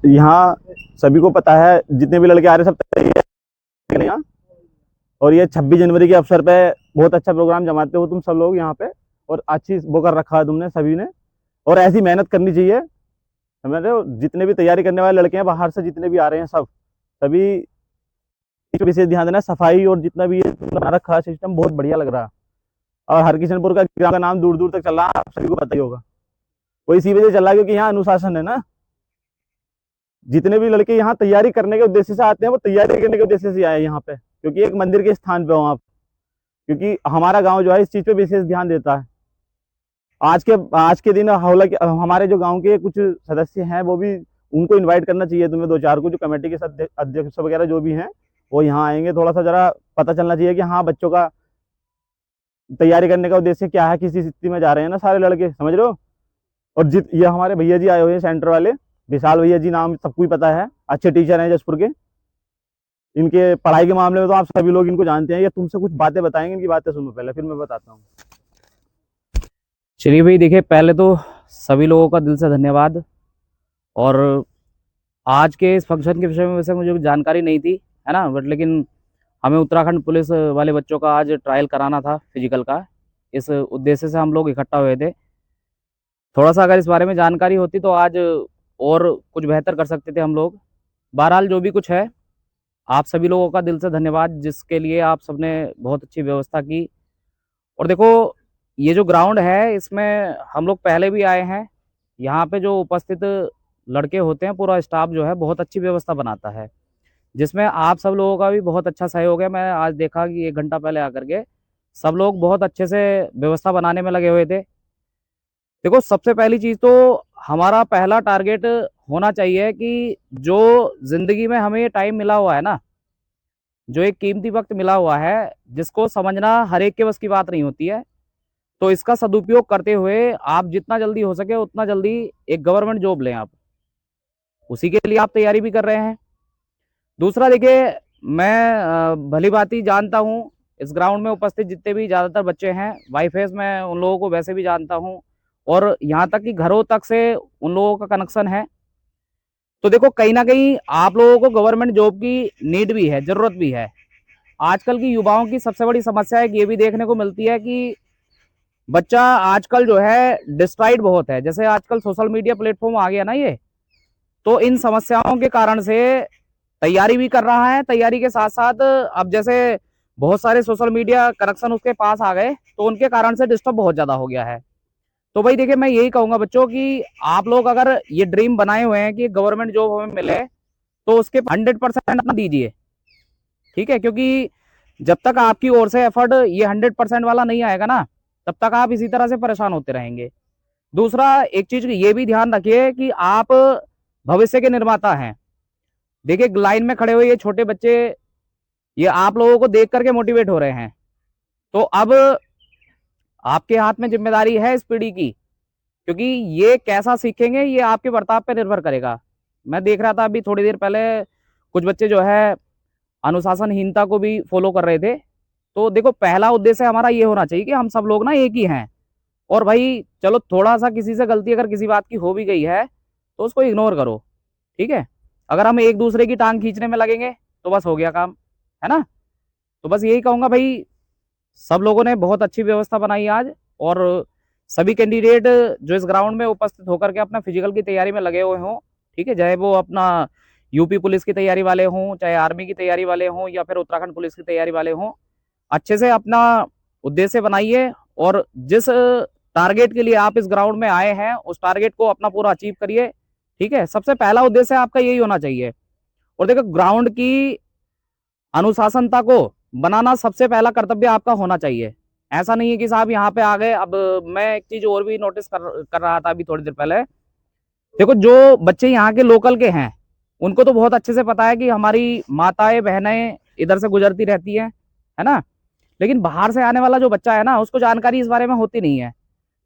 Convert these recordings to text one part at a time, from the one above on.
यहाँ सभी को पता है, जितने भी लड़के आ रहे हैं सब तैयारी हैं। और ये 26 जनवरी के अवसर पे बहुत अच्छा प्रोग्राम जमाते हो तुम सब लोग यहाँ पे, और अच्छी वो कर रखा है तुमने सभी ने, और ऐसी मेहनत करनी चाहिए। समझ रहे हो, जितने भी तैयारी करने वाले लड़के हैं बाहर से, जितने भी आ रहे हैं सब, सभी इस पे विशेष ध्यान देना। सफाई और जितना भी ये बना रखा है सिस्टम बहुत बढ़िया लग रहा है। और हरकिशनपुर का ग्राम का नाम दूर दूर तक चल रहा है, आप सभी को पता ही होगा। वो इसी वजह से चल रहा है क्योंकि यहाँ अनुशासन है ना। जितने भी लड़के यहाँ तैयारी करने के उद्देश्य से आते हैं वो तैयारी करने के उद्देश्य से आए यहाँ पे, क्योंकि एक मंदिर के स्थान पे हो आप। क्योंकि हमारा गांव जो है इस चीज पे विशेष ध्यान देता है। आज के दिन हालांकि हमारे जो गांव के कुछ सदस्य हैं वो भी, उनको इनवाइट करना चाहिए तुम्हें, दो चार को, जो कमेटी के अध्यक्ष वगैरह जो भी हैं वो यहाँ आएंगे। थोड़ा सा जरा पता चलना चाहिए कि हाँ बच्चों का तैयारी करने का उद्देश्य क्या है, किसी स्थिति में जा रहे हैं ना सारे लड़के, समझ रहे हो। और ये हमारे भैया जी आए हुए हैं सेंटर वाले, विशाल भैया जी, नाम सबको ही पता है, अच्छे टीचर हैं जसपुर के। इनके पढ़ाई के मामले में तो आप सभी लोग इनको जानते हैं। ये तुमसे कुछ बातें बताएंगे, इनकी बातें सुनो पहले, फिर मैं बताता हूँ। चलिए भाई, देखिए पहले तो सभी लोगों का दिल से धन्यवाद। और आज के इस फंक्शन के विषय में वैसे मुझे जानकारी नहीं थी, है ना, बट लेकिन हमें उत्तराखंड पुलिस वाले बच्चों का आज ट्रायल कराना था फिजिकल का, इस उद्देश्य से हम लोग इकट्ठा हुए थे। थोड़ा सा अगर इस बारे में जानकारी होती तो आज और कुछ बेहतर कर सकते थे हम लोग। बहरहाल जो भी कुछ है, आप सभी लोगों का दिल से धन्यवाद, जिसके लिए आप सबने बहुत अच्छी व्यवस्था की। और देखो, ये जो ग्राउंड है इसमें हम लोग पहले भी आए हैं। यहाँ पे जो उपस्थित लड़के होते हैं, पूरा स्टाफ जो है बहुत अच्छी व्यवस्था बनाता है, जिसमें आप सब लोगों का भी बहुत अच्छा सहयोग है। मैं आज देखा कि 1 घंटा पहले आकर के सब लोग बहुत अच्छे से व्यवस्था बनाने में लगे हुए थे। देखो, सबसे पहली चीज तो हमारा पहला टारगेट होना चाहिए कि जो जिंदगी में हमें ये टाइम मिला हुआ है ना, जो एक कीमती वक्त मिला हुआ है, जिसको समझना हर एक के बस की बात नहीं होती है, तो इसका सदुपयोग करते हुए आप जितना जल्दी हो सके उतना जल्दी एक गवर्नमेंट जॉब लें। आप उसी के लिए आप तैयारी भी कर रहे हैं। दूसरा, देखिए, मैं भली भांति जानता हूँ इस ग्राउंड में उपस्थित जितने भी ज़्यादातर बच्चे हैं, बाई फेस मैं उन लोगों को वैसे भी जानता हूँ, और यहाँ तक कि घरों तक से उन लोगों का कनेक्शन है। तो देखो, कहीं ना कहीं आप लोगों को गवर्नमेंट जॉब की नीड भी है, ज़रूरत भी है। आजकल की युवाओं की सबसे बड़ी समस्या है कि ये भी देखने को मिलती है कि बच्चा आजकल जो है डिस्ट्राइड बहुत है। जैसे आजकल सोशल मीडिया प्लेटफॉर्म आ गया ना, ये तो इन समस्याओं के कारण से तैयारी भी कर रहा है, तैयारी के साथ साथ अब जैसे बहुत सारे सोशल मीडिया कनेक्शन उसके पास आ गए, तो उनके कारण से डिस्टर्ब बहुत ज्यादा हो गया है। तो भाई देखिए, मैं यही कहूंगा बच्चों कि आप लोग अगर ये ड्रीम बनाए हुए हैं कि गवर्नमेंट जॉब हमें मिले, तो उसके 100% अपना दीजिए, ठीक है। क्योंकि जब तक आपकी ओर से एफर्ट ये 100% वाला नहीं आएगा ना, तब तक आप इसी तरह से परेशान होते रहेंगे। दूसरा, एक चीज ये भी ध्यान रखिए कि आप भविष्य के निर्माता हैं। देखिए, लाइन में खड़े हुए ये छोटे बच्चे, ये आप लोगों को देख करके मोटिवेट हो रहे हैं। तो अब आपके हाथ में जिम्मेदारी है इस पीढ़ी की, क्योंकि ये कैसा सीखेंगे ये आपके बर्ताव पर निर्भर करेगा। मैं देख रहा था अभी थोड़ी देर पहले, कुछ बच्चे जो है अनुशासनहीनता को भी फॉलो कर रहे थे। तो देखो, पहला उद्देश्य हमारा ये होना चाहिए कि हम सब लोग ना एक ही हैं। और भाई चलो, थोड़ा सा किसी से गलती अगर किसी बात की हो भी गई है तो उसको इग्नोर करो, ठीक है। अगर हम एक दूसरे की टांग खींचने में लगेंगे तो बस हो गया काम, है ना। तो बस यही कहूंगा भाई, सब लोगों ने बहुत अच्छी व्यवस्था बनाई आज। और सभी कैंडिडेट जो इस ग्राउंड में उपस्थित होकर के अपना फिजिकल की तैयारी में लगे हुए हों, ठीक है, चाहे वो अपना यूपी पुलिस की तैयारी वाले हों, चाहे आर्मी की तैयारी वाले हों, या फिर उत्तराखंड पुलिस की तैयारी वाले हों, अच्छे से अपना उद्देश्य बनाइए। और जिस टारगेट के लिए आप इस ग्राउंड में आए हैं उस टारगेट को अपना पूरा अचीव करिए, ठीक है। सबसे पहला उद्देश्य आपका यही होना चाहिए। और देखो, ग्राउंड की अनुशासनता को बनाना सबसे पहला कर्तव्य आपका होना चाहिए। ऐसा नहीं है कि साहब यहाँ पे आ गए। अब मैं एक चीज और भी नोटिस कर रहा था अभी थोड़ी देर पहले। देखो, जो बच्चे यहाँ के लोकल के हैं उनको तो बहुत अच्छे से पता है कि हमारी माताएं बहनें इधर से गुजरती रहती हैं, है ना। लेकिन बाहर से आने वाला जो बच्चा है ना, उसको जानकारी इस बारे में होती नहीं है।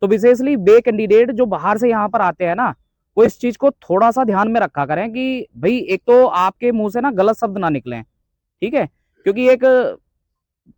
तो विशेषली बे कैंडिडेट जो बाहर से यहाँ पर आते हैं ना, वो इस चीज को थोड़ा सा ध्यान में रखा करें कि भाई एक तो आपके मुंह से ना गलत शब्द ना निकलें, ठीक है। क्योंकि एक,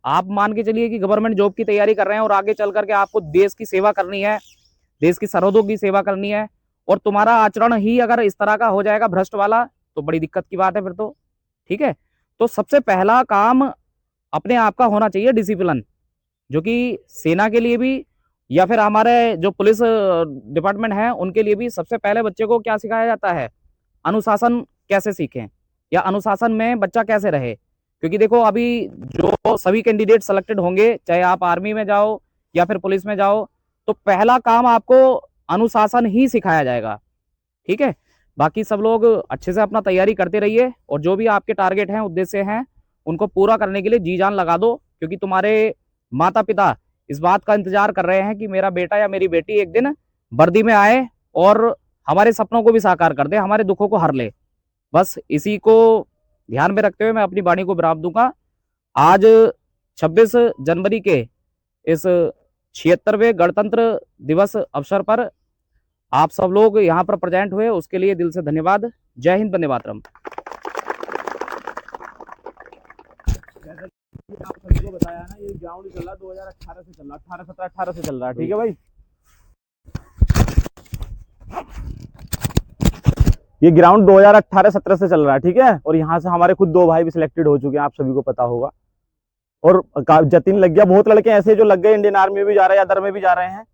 आप मान के चलिए कि गवर्नमेंट जॉब की तैयारी कर रहे हैं और आगे चल करके आपको देश की सेवा करनी है, देश की सरहदों की सेवा करनी है, और तुम्हारा आचरण ही अगर इस तरह का हो जाएगा भ्रष्ट वाला, तो बड़ी दिक्कत की बात है फिर तो। ठीक है, तो सबसे पहला काम अपने आप का होना चाहिए डिसिप्लिन, जो कि सेना के लिए भी या फिर हमारे जो पुलिस डिपार्टमेंट है उनके लिए भी सबसे पहले बच्चे को क्या सिखाया जाता है, अनुशासन कैसे सीखें या अनुशासन में बच्चा कैसे रहे। क्योंकि देखो अभी जो सभी कैंडिडेट सेलेक्टेड होंगे, चाहे आप आर्मी में जाओ या फिर पुलिस में जाओ, तो पहला काम आपको अनुशासन ही सिखाया जाएगा। ठीक है, बाकी सब लोग अच्छे से अपना तैयारी करते रहिए, और जो भी आपके टारगेट हैं, उद्देश्य हैं, उनको पूरा करने के लिए जी जान लगा दो, क्योंकि तुम्हारे माता पिता इस बात का इंतजार कर रहे हैं कि मेरा बेटा या मेरी बेटी एक दिन वर्दी में आए और हमारे सपनों को भी साकार कर दे, हमारे दुखों को हर ले। बस इसी को ध्यान में रखते हुए मैं अपनी वाणी को विराम दूंगा। आज 26 जनवरी के इस 76वें गणतंत्र दिवस अवसर पर आप सब लोग यहाँ पर प्रेजेंट हुए, उसके लिए दिल से धन्यवाद। जय हिंद, वंदे मातरम। जैसा कि आप सभी को बताया ना, ये ग्राउंड चल रहा है 2018 से, चल रहा 18 17 18 से चल रहा है। ठीक है भाई, ये ग्राउंड 2018-17 से चल रहा है। ठीक है, और यहाँ से हमारे खुद 2 भाई भी सिलेक्टेड हो चुके हैं, आप सभी को पता होगा। और जतिन लग गया, बहुत लड़के ऐसे जो लग गए, इंडियन आर्मी में भी जा रहे हैं, अदर में भी जा रहे हैं।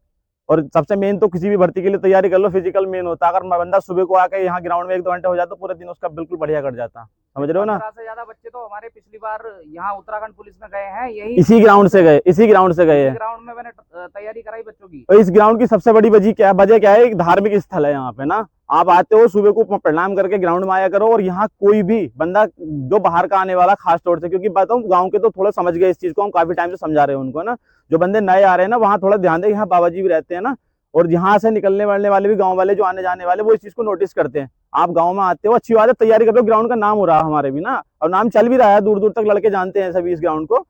और सबसे मेन तो किसी भी भर्ती के लिए तैयारी कर लो, फिजिकल मेन होता है। अगर बंदा सुबह को आके यहाँ ग्राउंड में 1-2 घंटे हो जाता तो पूरे दिन उसका बिल्कुल बढ़िया कट जाता। समझ रहे हो ना? 15 से ज्यादा बच्चे तो हमारे पिछली बार यहाँ उत्तराखंड पुलिस में गए हैं, यही इसी ग्राउंड से गए, इसी ग्राउंड से गए हैं। ग्राउंड में मैंने तैयारी कराई बच्चों की। और इस ग्राउंड की सबसे बड़ी वजह क्या है, एक धार्मिक स्थल है यहाँ पे ना। आप आते हो सुबह को प्रणाम करके ग्राउंड में आया करो। और यहाँ कोई भी बंदा जो बाहर का आने वाला, खास तौर से, क्योंकि बताऊँ गांव के तो थोड़ा समझ गए इस चीज को, हम काफी टाइम से समझा रहे हैं उनको ना। जो बंदे नए आ रहे हैं ना, वहाँ थोड़ा ध्यान दे, यहाँ बाबा जी भी रहते हैं ना, और यहाँ से निकलने वाले भी गाँव वाले जो आने जाने वाले, वो इस चीज को नोटिस करते हैं। आप गाँव में आते हो, अच्छी बात है, तैयारी कर लो, ग्राउंड का नाम हो रहा है हमारे भी ना, और नाम चल भी रहा है, दूर दूर तक लड़के जानते हैं सभी इस ग्राउंड को।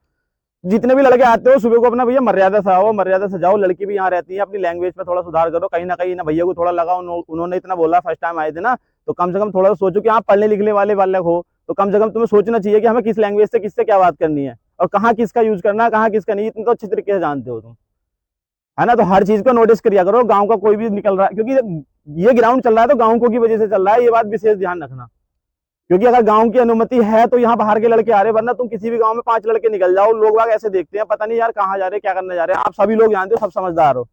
जितने भी लड़के आते हो सुबह को अपना भैया मर्यादा से आओ, मर्यादा से जाओ। लड़की भी यहाँ रहती है, अपनी लैंग्वेज पे थोड़ा सुधार करो। कहीं ना कहीं ना भैया को थोड़ा लगा, उन्होंने इतना बोला फर्स्ट टाइम आए थे ना, तो कम से कम थोड़ा सोचो कि आप पढ़ने लिखने वाले हो, तो कम से कम तुम्हें सोचना चाहिए कि हमें किस लैंग्वेज से किससे क्या बात करनी है, और कहाँ किसका यूज करना है, कहाँ किसका नहीं। इतना तो अच्छे तरीके से जानते हो तुम, है ना? तो हर चीज को नोटिस करिया करो। गाँव का कोई भी निकल रहा है, क्योंकि ये ग्राउंड चल रहा है तो गाँव की वजह से चल रहा है, ये बात विशेष ध्यान रखना। क्योंकि अगर गांव की अनुमति है तो यहाँ बाहर के लड़के आ रहे, वरना तुम किसी भी गांव में 5 लड़के निकल जाओ, लोग बाग ऐसे देखते हैं, पता नहीं यार कहाँ जा रहे हैं, क्या करने जा रहे हैं। आप सभी लोग जानते हो, सब समझदार हो,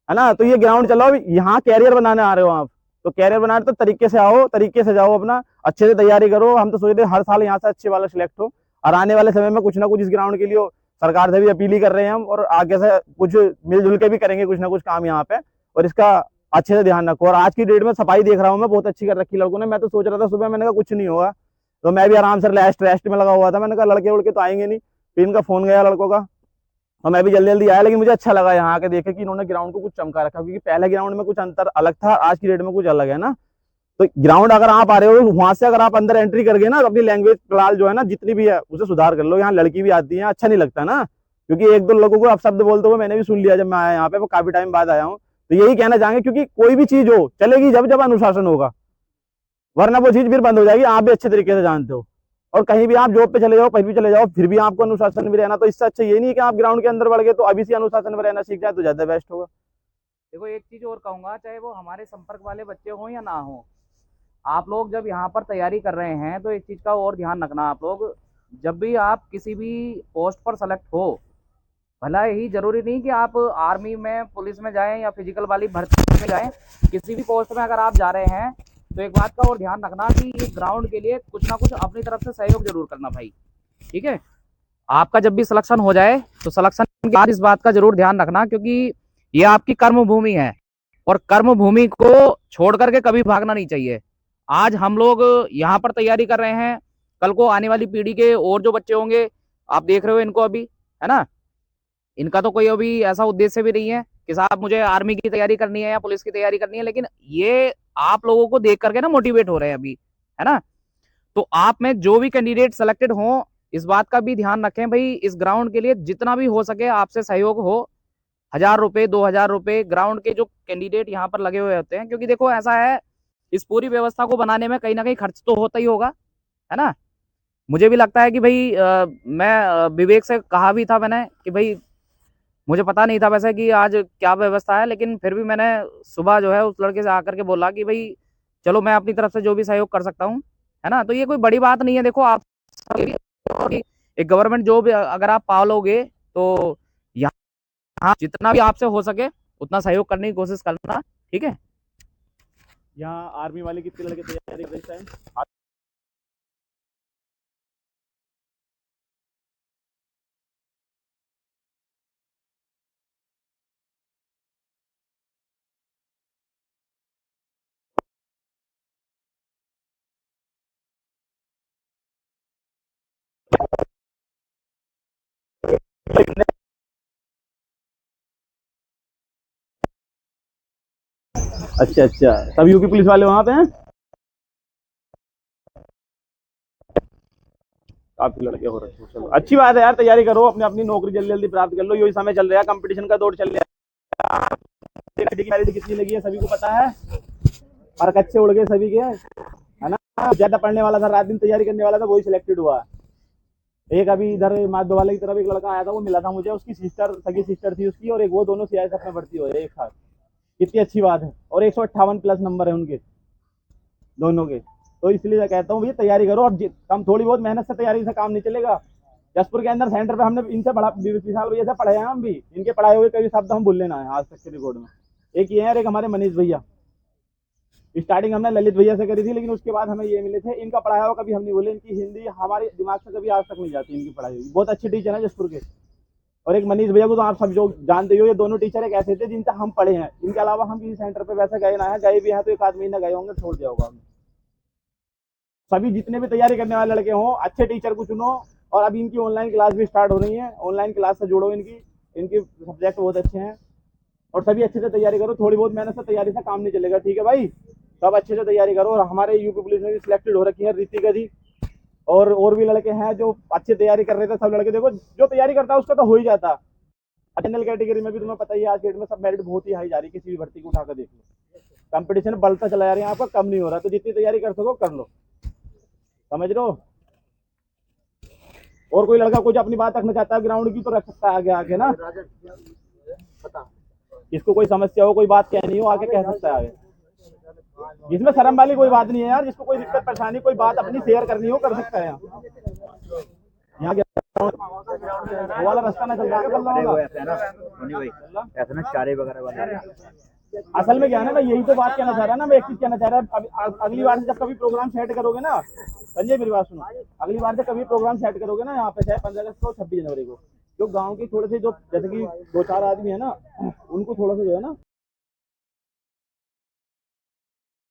है ना? तो ये ग्राउंड चलाओ, यहाँ कैरियर बनाने आ रहे हो आप, तो कैरियर बनाने तो तरीके से आओ, तरीके से जाओ, अपना अच्छे से तैयारी करो। हम तो सोच रहे हर साल यहाँ से अच्छे वाले सिलेक्ट हो, और आने वाले समय में कुछ ना कुछ इस ग्राउंड के लिए सरकार से भी अपील ही कर रहे हैं हम, और आगे से कुछ मिलजुल के भी करेंगे कुछ ना कुछ काम यहाँ पे। और इसका अच्छे से ध्यान रखो। और आज की डेट में सफाई देख रहा हूँ मैं, बहुत अच्छी कर रखी लड़कों ने। मैं तो सोच रहा था सुबह, मैंने कहा कुछ नहीं होगा, तो मैं भी आराम से रेस्ट में लगा हुआ था। मैंने कहा लड़के उड़के तो आएंगे नहीं, फिर इनका फोन गया लड़कों का, और मैं भी जल्दी जल्दी आया। लेकिन मुझे अच्छा लगा यहाँ आके देखे कि इन्होंने ग्राउंड को कुछ चमका रखा, क्योंकि पहले ग्राउंड में कुछ अंतर अलग था, आज की डेट में कुछ अलग है ना। तो ग्राउंड अगर आप आ रहे हो, वहां से अगर आप अंदर एंट्री कर गए ना, तो अपनी लैंग्वेज फिलहाल जो है ना, जितनी भी है उसे सुधार कर लो। यहाँ लड़की भी आती है, अच्छा नहीं लगता ना, क्योंकि 1-2 लोगों को आप शब्द बोलते हुए मैंने भी सुन लिया जब मैं आया यहाँ पे, वो काफी टाइम बाद आया हूँ। तो यही कहना चाहेंगे, क्योंकि कोई भी चीज हो चलेगी जब जब अनुशासन होगा, वरना वो चीज फिर बंद हो जाएगी। आप भी अच्छे तरीके से जानते हो। और कहीं भी आप जॉब पे चले जाओ, कहीं भी चले जाओ, फिर भी आपको अनुशासन में रहना। तो इससे अच्छा ये नहीं कि आप ग्राउंड के अंदर बढ़ गए, तो अभी से अनुशासन में रहना सीख जाए तो ज्यादा बेस्ट होगा। देखो एक चीज और कहूंगा, चाहे वो हमारे संपर्क वाले बच्चे हों या ना हो, आप लोग जब यहाँ पर तैयारी कर रहे हैं तो एक चीज का और ध्यान रखना। आप लोग जब भी आप किसी भी पोस्ट पर सेलेक्ट हो, भला ही जरूरी नहीं कि आप आर्मी में, पुलिस में जाएं या फिजिकल वाली भर्ती में जाएं, किसी भी पोस्ट में अगर आप जा रहे हैं, तो एक बात का और ध्यान रखना कि ये ग्राउंड के लिए कुछ ना कुछ अपनी तरफ से सहयोग जरूर करना भाई। ठीक है, आपका जब भी सिलेक्शन हो जाए तो सिलेक्शन के बाद इस बात का जरूर ध्यान रखना, क्योंकि ये आपकी कर्म भूमि है, और कर्म भूमि को छोड़ करके कभी भागना नहीं चाहिए। आज हम लोग यहाँ पर तैयारी कर रहे हैं, कल को आने वाली पीढ़ी के और जो बच्चे होंगे, आप देख रहे हो इनको अभी, है ना, इनका तो कोई अभी ऐसा उद्देश्य भी नहीं है कि साहब मुझे आर्मी की तैयारी करनी है या पुलिस की तैयारी करनी है, लेकिन ये आप लोगों को देख करके ना मोटिवेट हो रहे हैं अभी, है ना। तो आप में जो भी कैंडिडेट सेलेक्टेड हो, इस बात का भी ध्यान रखें भाई, इस ग्राउंड के लिए जितना भी हो सके आपसे सहयोग हो। 1000 रुपए, 2000 रुपए, ग्राउंड के जो कैंडिडेट यहाँ पर लगे हुए होते हैं, क्योंकि देखो ऐसा है, इस पूरी व्यवस्था को बनाने में कहीं ना कहीं खर्च तो होता ही होगा, है ना। मुझे भी लगता है कि भाई मैं विवेक से कहा भी था मैंने कि भाई मुझे पता नहीं था वैसे कि आज क्या व्यवस्था है, लेकिन फिर भी मैंने सुबह जो है उस लड़के से आकर के बोला कि भाई चलो मैं अपनी तरफ से जो भी सहयोग कर सकता हूँ, है ना। तो ये कोई बड़ी बात नहीं है। देखो आप एक गवर्नमेंट जॉब अगर आप पालोगे तो यहाँ जितना भी आपसे हो सके उतना सहयोग करने की कोशिश करना, ठीक है। यहाँ आर्मी वाले कितने लड़के तैयारी कर रहे हैं? अच्छा अच्छा, सब यूपी पुलिस वाले वहाँ पे हैं? काफी लड़के हो रहे हैं, चलो अच्छी बात है यार। तैयारी करो, अपने अपनी नौकरी जल्दी जल्दी प्राप्त कर लो। यही समय चल रहा है, कंपटीशन का दौर चल रहा है। क्रेडिट कितनी लगी है सभी को पता है, और अच्छे उड़ गए सभी के, है ना। ज्यादा पढ़ने वाला था, रात दिन तैयारी करने वाला था, वही सिलेक्टेड हुआ। एक अभी इधर माधो वाले की तरफ एक लड़का आया था, वो मिला था मुझे, उसकी सिस्टर, सगी सिस्टर थी उसकी, और एक वो, दोनों सीआईएसएफ में भर्ती हो रहे एक साथ। कितनी अच्छी बात है। और 158 प्लस नंबर है उनके दोनों के। तो इसलिए मैं कहता हूँ भैया तैयारी करो, और हम थोड़ी बहुत मेहनत से तैयारी से काम नहीं चलेगा। जसपुर के अंदर सेंटर पे हमने इनसे बड़ा विशाल भैया से पढ़े हैं हम भी। इनके पढ़ाए हुए कई शब्द हम भूल लेना है आज तक के रिकॉर्ड में। एक ये है और एक हमारे मनीष भैया। स्टार्टिंग हमने ललित भैया से करी थी, लेकिन उसके बाद हमें ये मिले थे। इनका पढ़ाया हुआ कभी हम नहीं बोले, इनकी हिंदी हमारे दिमाग से कभी आज तक नहीं जाती। इनकी पढ़ाई हुई बहुत अच्छे टीचर है जसपुर के। और एक मनीष भैया को तो आप सब जो जानते हो, ये दोनों टीचर एक ऐसे थे जिनसे हम पढ़े हैं। इनके अलावा हम किसी सेंटर पे वैसे गए ना है, गए भी हैं तो एक आध महीना गए होंगे, छोड़ दिया होगा हमने। सभी जितने भी तैयारी करने वाले लड़के हों, अच्छे टीचर को चुनो। और अभी इनकी ऑनलाइन क्लास भी स्टार्ट हो रही है, ऑनलाइन क्लास से जुड़ो। इनकी सब्जेक्ट बहुत अच्छे हैं, और सभी अच्छे से तैयारी करो। थोड़ी बहुत मेहनत से तैयारी से काम नहीं चलेगा, ठीक है भाई। सब अच्छे से तैयारी करो। और हमारे यूपी पुलिस में भी सिलेक्टेड हो रखी है ऋतिका जी, और भी लड़के हैं जो अच्छी तैयारी कर रहे थे। सब लड़के देखो, जो तैयारी करता है उसका तो हो ही जाता। जनरल कैटेगरी में भी तुम्हें पता ही है, आज डेट में सब मेरिट बहुत ही हाई जा रही है। किसी भी भर्ती को उठाकर देख लो, कंपटीशन बढ़ता चला जा रहा है, आपका कम नहीं हो रहा। तो जितनी तैयारी कर सको कर लो, समझ लो। और कोई लड़का कुछ अपनी बात रखना चाहता है ग्राउंड की, तो रख सकता है आगे आगे ना। जिसको कोई समस्या हो, कोई बात कहनी हो, आके कह सकता है आगे। जिसमें शर्म वाली कोई बात नहीं है यार। जिसको कोई दिक्कत परेशानी, कोई बात अपनी शेयर करनी हो, कर सकता है यहाँ वो वाला रास्ता ना चल रहा है, ऐसा ना चारे वगैरह वाले। असल में क्या है ना, मैं यही तो बात कहना चाह रहा ना। मैं एक चीज कहना चाह रहा। अगली बार से जब कभी प्रोग्राम सेट करोगे ना, संजय मेरी बात सुनो, अगली बार से कभी प्रोग्राम सेट करोगे ना यहाँ पे, चाहे 15 अगस्त को 26 जनवरी को, जो गांव के थोड़े से, जो जैसे कि 2-4 आदमी है ना, उनको थोड़ा सा जो है ना